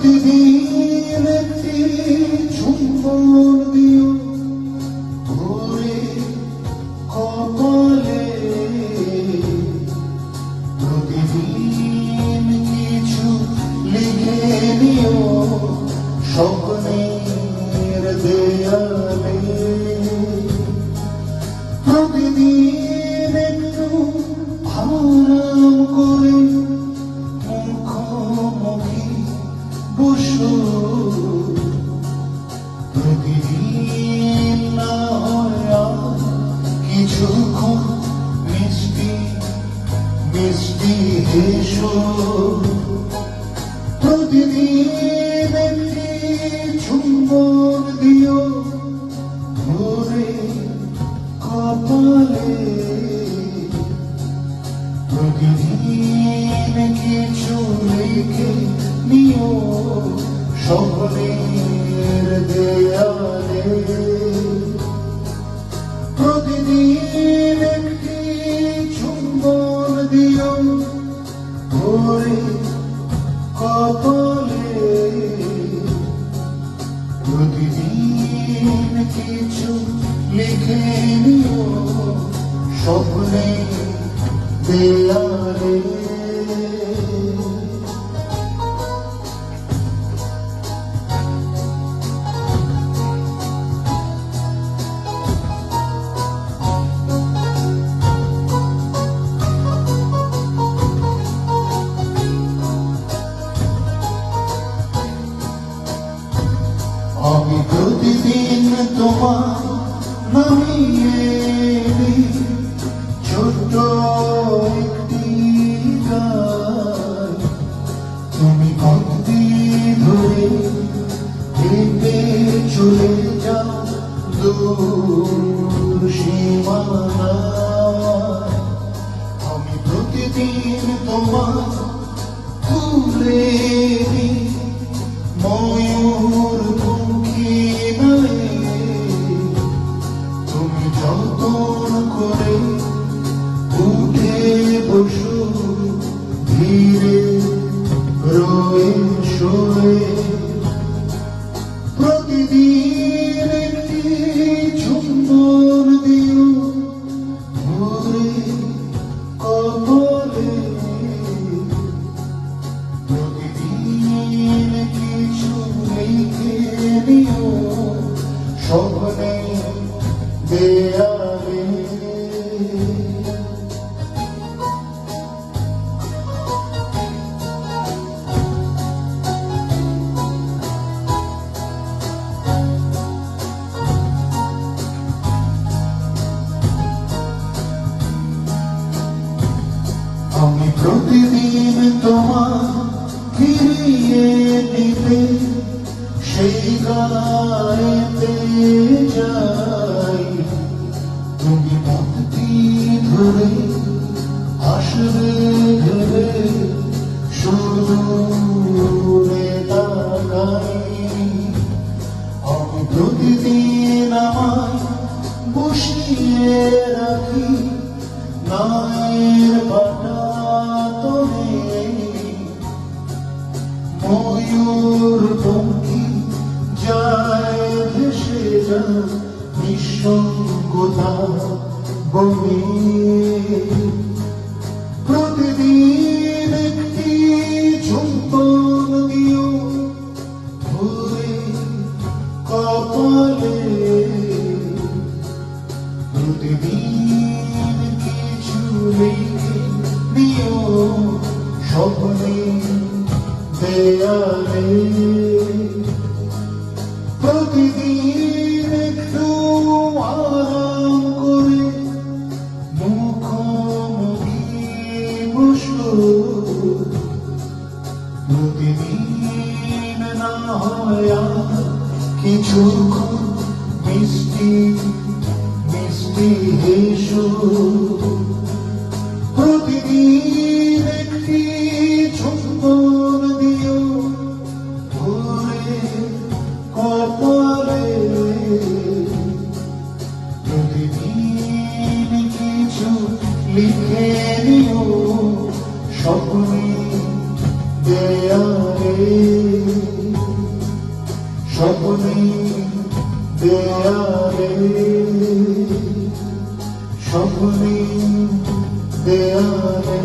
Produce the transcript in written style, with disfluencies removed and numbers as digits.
প্রতিদিন একটি চুম্বন দিও ভোরে কপালে, প্রতিদিন কিছু লিখে নিও স্বপ্নের দেয়ালে, প্রতিদিন একটু আরাম করে মুখোমুখি বসো, প্রতিদিন না হয় কিছুক্ষণ মিষ্টি মিষ্টি হেসো, প্রতিদিন একটি চুম্বন দিও ভোরে কপালে, প্রতিদিন কিছু লিখে নিও স্বপ্নের দেয়ালে, প্রতিদিন একটি চুম্বন দিও ভোরে কপালে, প্রতিদিন কিছু লিখে নিও স্বপ্নের দেয়ালে। আমি প্রতিদিন তোমার নামিয়ে দিই ছোট্ট একটি গান, তুমি পথটি ধরে হেঁটে চলে যাও দূর সীমানা, আমি প্রতিদিন তোমার তুলে দিই ময়ূর পঙ্খী নয়, তুমি যতন করে উঠে বসো ধীরে রয়ে শোয়ে, প্রতিদিন একটি চুম্বন দিও ভোরে কপালে, প্রতিদিন কিছু লিখে নিও স্বপ্নের দেয়ালে, আমি প্রতিদিন তোমার ফিরিয়ে নিতে সেই গায়েতে যাই, তুমি পথটি ধরে আসবে ভেবে শুধু তাকাই, আমি প্রতিদিন আমায় বসিয়ে রাখি নায়ের পাটা তোলে, ময়ূর পঙ্খী যায় ভেসে যায় নিঃসঙ্গতা বনে, প্রতিদিন একটি চুম্বন দিও ভোরে কপালে, প্রতিদিন কিছু লিখে নিও স্বপ্নের দেয়ালে, প্রতিদিন একটু আরাম করে মুখোমুখি বসো, প্রতিদিন না হয় কিছুক্ষণ মিষ্টি মিষ্টি হেসো, প্রতিদিন একটি চুম্বন দিও ভোরে কপালে, প্রতিদিন কিছু লিখে নিও স্বপ্নের দেয়ালে। স্বপ্নে দেয়ালে স্বপ্নে দেয়ালে